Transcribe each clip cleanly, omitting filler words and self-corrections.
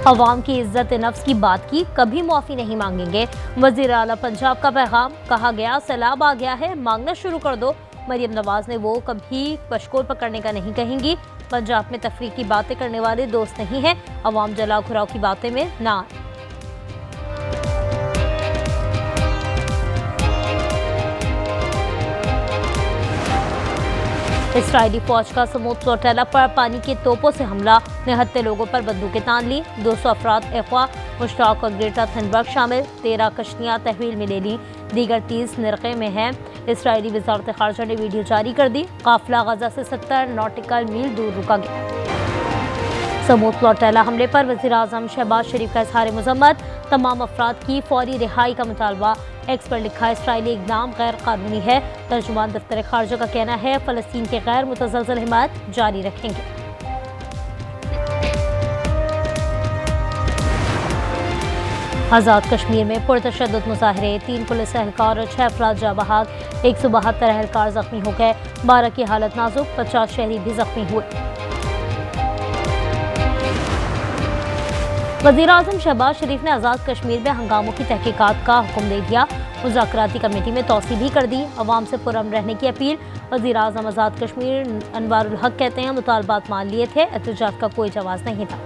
अवाम की इज्जत नफ्स की बात की, कभी मुआफ़ी नहीं मांगेंगे। वज़ीर आला पंजाब का पैगाम, कहा गया सैलाब आ गया है, मांगना शुरू कर दो। मरियम नवाज ने वो कभी पशकोर पकड़ने का नहीं कहेंगी। पंजाब में तफरीक की बातें करने वाले दोस्त नहीं हैं, अवाम जला घुराव की बातें में ना आए। इसराइली फौज का समूद चौटेला पर पानी के तोपों से हमला, निहत्ते लोगों पर बंदूकें तान ली। 200 अफराद अगवा, मुश्ताक और ग्रेटा थनबर्ग शामिल। 13 कश्तियाँ तहवील में ले ली, दीगर 30 निरक़े में हैं। इसराइली वज़ारत ख़ारजा ने वीडियो जारी कर दी। काफ़िला गजा से 70 नॉटिकल मील दूर रुका गया। समूद चौटेला हमले पर वज़ीर आज़म शहबाज शरीफ का इज़हार मज़म्मत, तमाम अफराद की फौरी रिहाई का मुतालबा। एक्स पर लिखा, इसराइली इक़दाम गैर कानूनी है। तर्जुमान दफ्तर ख़ारजा का कहना है, फ़लस्तीन के गैर मुतज़लज़ल हिमायत जारी रखेंगे। आज़ाद कश्मीर में पुरतशद्दुद मुज़ाहरे, 3 पुलिस एहलकार और 6 अफराद जाँ बहक, 172 एहलकार ज़ख्मी हो गए। 12 की हालत नाजुक, 50 शहरी भी ज़ख्मी हुए। वज़ीर आज़म शहबाज शरीफ ने आज़ाद कश्मीर में हंगामों की तहकीकात का हुक्म दे दिया। मुज़ाकराती कमेटी में तौसी भी कर दी। अवाम से पुरअमन रहने की अपील। वज़ीर आज़म आज़ाद कश्मीर अनवारुल हक कहते हैं, मुतालबात मान लिए थे, एहतजाज का कोई जवाज़ नहीं था।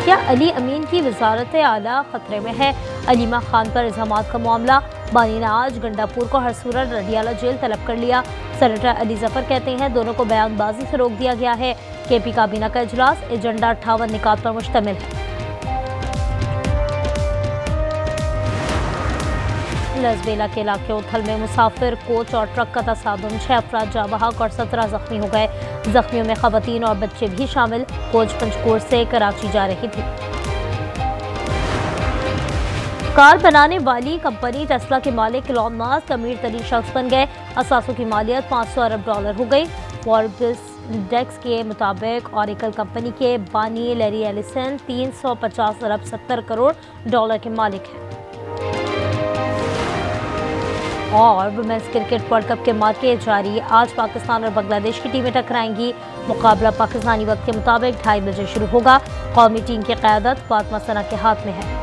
क्या अली अमीन की वज़ारत आला खतरे में है? अलीमा खान पर इल्ज़ामात का मामला, बानी ने आज गंडापुर को हर सूरत रडियाला जेल तलब कर लिया। सेनेटर अली जफर कहते हैं, दोनों को बयानबाजी से रोक दिया गया है। केपी काबीना का इजलास एजेंडा 58 निकात पर मुश्तमिल है। लसबेला के इलाके उथल में मुसाफिर कोच और ट्रक का तसादुम, 6 अफराद जाँ बहक और 17 जख्मी हो गए। जख्मियों में खवातीन और बच्चे भी शामिल। कोच पंचकोट से कराची जा रही थी। कार बनाने वाली कंपनी टेस्ला के मालिक इलॉन मस्क अमीर तरीन शख्स बन गए। असासों की मालियत $500 अरब हो गई। फॉर्ब्स इंडेक्स के मुताबिक ऑरेकल कंपनी के बानी लैरी एलिसन 350 अरब 70 करोड़ डॉलर के मालिक हैं। और वुमेन्स क्रिकेट वर्ल्ड कप के मार्के जारी, आज पाकिस्तान और बांग्लादेश की टीमें टकराएंगी। मुकाबला पाकिस्तानी वक्त के मुताबिक 2:30 बजे शुरू होगा। कौमी टीम की क़यादत फातिमा सना के हाथ में है।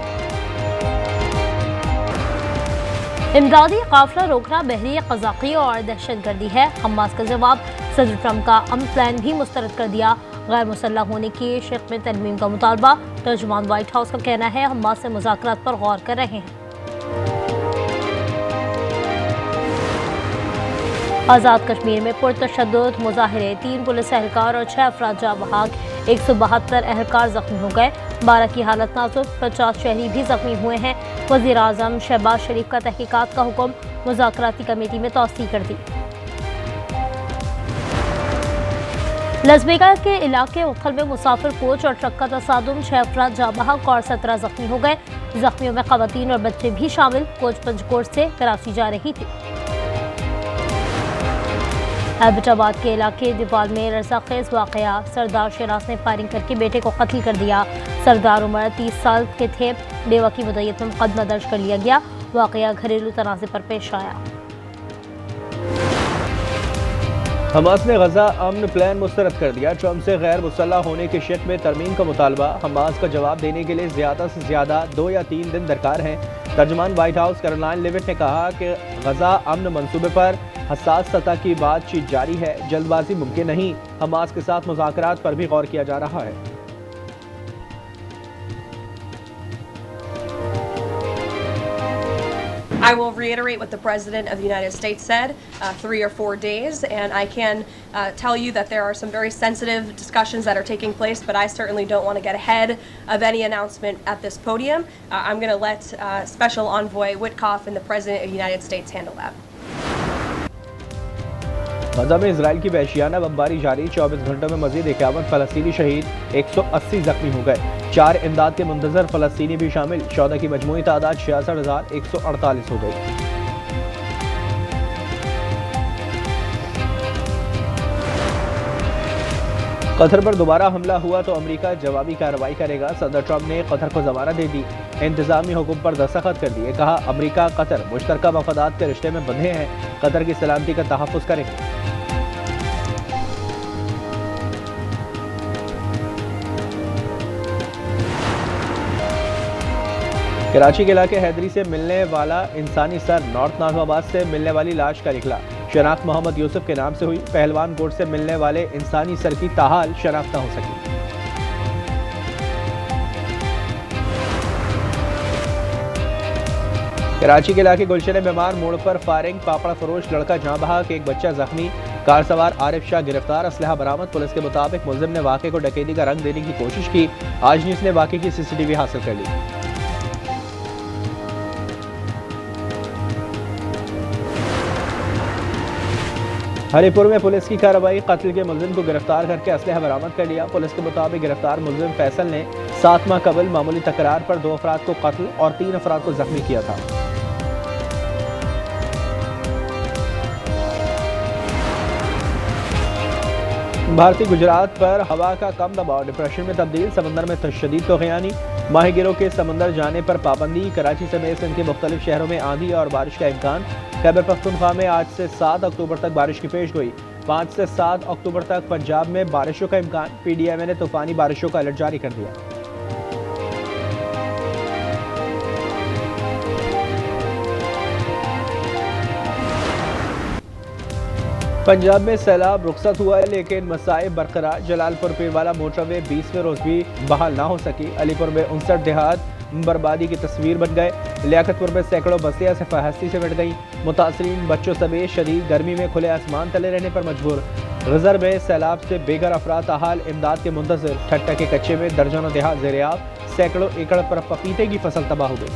इमदादी काफिला रोकना बहरी क़ज़ाक़ी और दहशतगर्दी है, हमास का जवाब। सदर ट्रंप का अमन प्लान भी मुस्तरद कर दिया। गैर मुसल्लह होने की शक में तरमीम का मुतालबा। तर्जुमान व्हाइट हाउस का कहना है, हमास से मुज़ाकरात पर गौर कर रहे हैं। आज़ाद कश्मीर में पुरतशद्दुद मुज़ाहरे, 3 पुलिस एहलकार और 6 अफराद जाँ बहक, 172 एहलकार ज़ख्मी हो गए। 12 की हालत नाजुक, 50 शहरी भी ज़ख्मी हुए हैं। वज़ीर आज़म शहबाज शरीफ का तहकीकात का हुक्म, मुज़ाकराती कमेटी में तौसी कर दी। लसबेगा के इलाके उथल में मुसाफिर कोच और ट्रक का तसादुम, 6 अफराद जाँ बहक और 17 ज़ख्मी हो गए। ज़ख्मियों में खवातीन और बच्चे भी शामिल। कोच पंचकोट से कराची जा रही थी। एबटाबाद के इलाके दीवाल में रज़ाखेज़ वाक़या, सरदार शरास ने फायरिंग करके बेटे को कत्ल कर दिया। सरदार उमर 30 साल के थे। बेवा की मुद्दत में मुकदमा दर्ज कर लिया गया। वाक़या घरेलू तनाज़े पर पेश आया। हमास ने गजा अमन प्लान मुस्तरद कर दिया। ट्रंप से गैर मुसल्लह होने के शक में तरमीम का मुतालबा। हमास का जवाब देने के लिए ज़्यादा से ज़्यादा 2 या 3 दिन दरकार हैं। तर्जुमान व्हाइट हाउस कैरोलाइन लेविट ने कहा कि गजा अमन मंसूबे पर हसास सतह की बातचीत जारी है, जल्दबाजी मुमकिन नहीं। हमास के साथ मुज़ाकरात पर भी गौर किया जा रहा है। I will reiterate what the President of the United States said 3 or 4 days, and I can tell you that there are some very sensitive discussions that are taking place, but I certainly don't want to get ahead of any announcement at this podium. I'm going to let Special Envoy Witkoff and the President of the United States handle that. गजा में Israel की वहशियाना बमबारी जारी। 24 घंटों में मजीद 51 फ़लस्तीनी शहीद, 180 जख्मी हो गए। 4 इमदाद के मुंतज़र फ़लस्तीनी भी शामिल। शोहदा की मजमूई तादाद 66,148 हो गई। कतर पर दोबारा हमला हुआ तो अमेरिका जवाबी कार्रवाई करेगा। सदर ट्रंप ने कतर को ज़मानत दे दी। इंतज़ामी हुक्म पर दस्तखत कर दिए। कहा, अमेरिका कतर मुश्तरका मफादात के रिश्ते में बंधे हैं। कतर की सलामती का तहफ़्फ़ुज़ करेंगे। कराची के इलाके हैदरी से मिलने वाला इंसानी सर नॉर्थ नाजमाबाद से मिलने वाली लाश का निकला। शनाख्त मोहम्मद यूसुफ के नाम से हुई। पहलवान कोट से मिलने वाले इंसानी सर की ताहाल शनाख्त न हो सकी। कराची के इलाके गुलशन बीमार मोड़ पर फायरिंग, पापड़ा फरोश लड़का जहां बहाक, एक बच्चा जख्मी। कार सवार आरिफ शाह गिरफ्तार, असलहा बरामद। पुलिस के मुताबिक मुलजिम ने वाक़े को डकैती का रंग देने की कोशिश की। आज न्यूज़ ने वाक़े की CCTV हासिल कर ली। हरिपुर में पुलिस की कार्रवाई, कत्ल के मुलजिम को गिरफ्तार करके असलहा बरामद कर लिया। पुलिस के मुताबिक गिरफ्तार मुलजिम फैसल ने 7 माह कबल मामूली तकरार पर 2 अफराद को कत्ल और 3 अफराद को जख्मी किया था। भारतीय गुजरात पर हवा का कम दबाव डिप्रेशन में तब्दील, समंदर में तशदीद तूफ़ानी। माहीगिरों के समंदर जाने पर पाबंदी। कराची समेत सिंध के मुख्तलिफ शहरों में आंधी और बारिश का इम्कान। खैबर पख्तूनख्वा में आज से 7 अक्टूबर तक बारिश की पेशगोई। 5 से 7 अक्टूबर तक पंजाब में बारिशों का इम्कान। PDMA ने तूफ़ानी बारिशों का अलर्ट जारी कर दिया। पंजाब में सैलाब रुखसत हुआ है, लेकिन मसाइब बरकरार। जलालपुर पीरवाला मोटरवे 20वें रोज भी बहाल ना हो सकी। अलीपुर में 59 देहात बर्बादी की तस्वीर बन गए। लियाकतपुर में सैकड़ों बस्तियां सिफाहस्ती से मिट गईं। मुतासरीन बच्चों समेत शदीद गर्मी में खुले आसमान तले रहने पर मजबूर। गजर में सैलाब से बेघर अफराद ताहाल इमदाद के मुंतज़िर। ठट्टा के कच्चे में दर्जनों देहात ज़ेर-ए-आब। सैकड़ों एकड़ पर पपीते की फसल तबाह हो गई।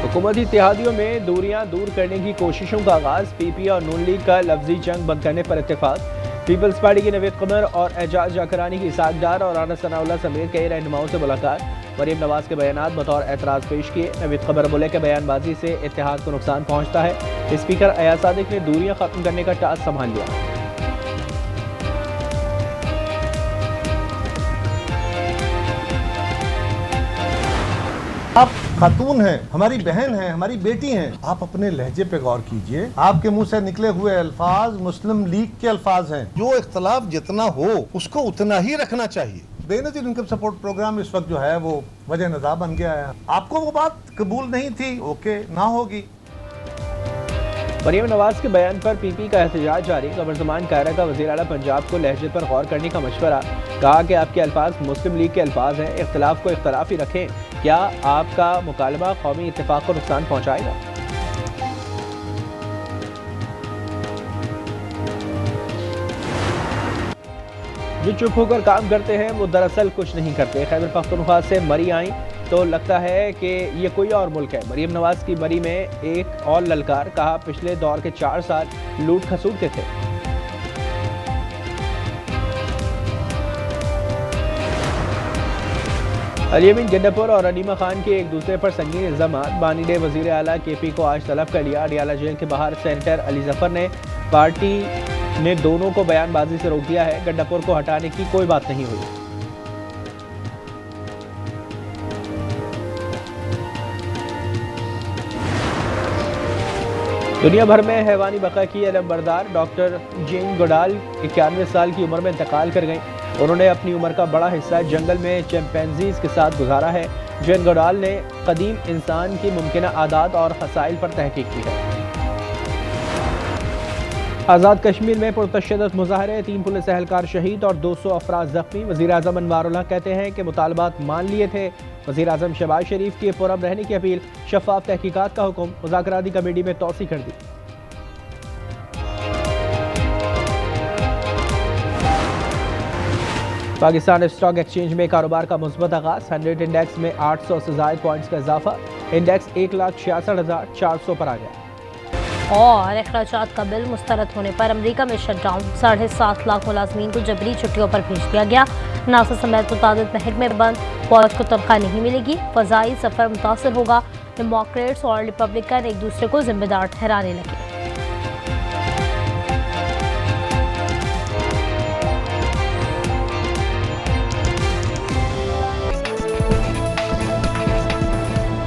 हुकूमती इत्तेहादियों में दूरियां दूर करने की कोशिशों का आगाज। PP और नून लीग का लफ्जी जंग बंद करने पर इत्तेफाक। पीपल्स पार्टी के नवीद कमर और एजाज जाकरानी की सागदार और राना सनाउल्लाह समेत कई रहनुमाओं से मुलाकात। मरीम नवाज के बयानात बतौर एतराज़ पेश किए। नवीद कमर बोले कि बयानबाजी से इत्तेहाद को नुकसान पहुंचता है। स्पीकर अयाज सादिक ने दूरियां खत्म करने का टास्क संभाल लिया। आप खातून हैं, हमारी बहन हैं, हमारी बेटी हैं। आप अपने लहजे पे गौर कीजिए। आपके मुंह से निकले हुए अल्फाज मुस्लिम लीग के अल्फाज हैं। जो इख्तलाफ जितना हो उसको उतना ही रखना चाहिए। बेनजीर इनकम सपोर्ट प्रोग्राम इस वक्त जो है वो वजह निज़ा बन गया है। आपको वो बात कबूल नहीं थी, ओके, ना होगी। मरीम नवाज के बयान पर PP का एहतजाज जारी। क़मरज़मान कायरा का वज़ीर आला पंजाब को लहजे पर गौर करने का मशवरा। कहा कि आपके अल्फाज मुस्लिम लीग के अल्फाज हैं, इख्तलाफ को इख्तलाफ ही रखें। क्या आपका मुकालमा कौमी इत्तेफाक को नुकसान पहुँचाएगा? जो चुप होकर काम करते हैं वो दरअसल कुछ नहीं करते। खैबर पख्तूनख्वा से मरी आई तो लगता है कि ये कोई और मुल्क है। मरीम नवाज की मरी में एक और ललकार। कहा पिछले दौर के 4 साल लूट खसूट के थे। अलियमीन गंडापुर और अनीमा खान के एक दूसरे पर संगीन इल्जामात। बानी ने वज़ीर आला KP को आज तलब कर लिया। अडियाला जेल के बाहर सेनेटर अली जफर ने पार्टी ने दोनों को बयानबाजी से रोक दिया है। गंडापुर को हटाने की कोई बात नहीं हुई। दुनिया भर में हैवानी बका की अलमबरदार डॉक्टर जेन गोडाल 91 साल की उम्र में इंतकाल कर गईं। उन्होंने अपनी उम्र का बड़ा हिस्सा जंगल में चिंपैंजीज के साथ गुजारा है। जेन गोडाल ने कदीम इंसान की मुमकिन आदात और खसाइल पर तहकीक की है। आज़ाद कश्मीर में पुरतशद्दुद मुजाहरे, 3 पुलिस एहलकार शहीद और 200 अफराद जख्मी। वज़ीर आज़म अनवारुल्लाह कहते हैं कि मुतालबात मान लिए थे। वज़ीर आज़म शहबाज शरीफ की पुरअमन रहने की अपील। शफाफ तहकीकात का हुक्म। मुज़ाकराती कमेटी में तौसी कर दी। पाकिस्तान स्टॉक एक्सचेंज में कारोबार का मुस्बत आगाज। 100 इंडेक्स में 800 से ज़ायद पॉइंट्स का इजाफा। इंडेक्स 1,66,400 पर आ गया। और अखराजात का बिल मुस्तरद होने पर अमेरिका में शटडाउन। 7.5 लाख मुलाजमीन को जबरी छुट्टियों पर भेज दिया गया। नासा समेत मुतादिद महकमे बंद। फौज को तनख्वाह नहीं मिलेगी। फ़ज़ाई सफ़र मुतासर होगा। डेमोक्रेट्स और रिपब्लिकन एक दूसरे को जिम्मेदार ठहराने लगे।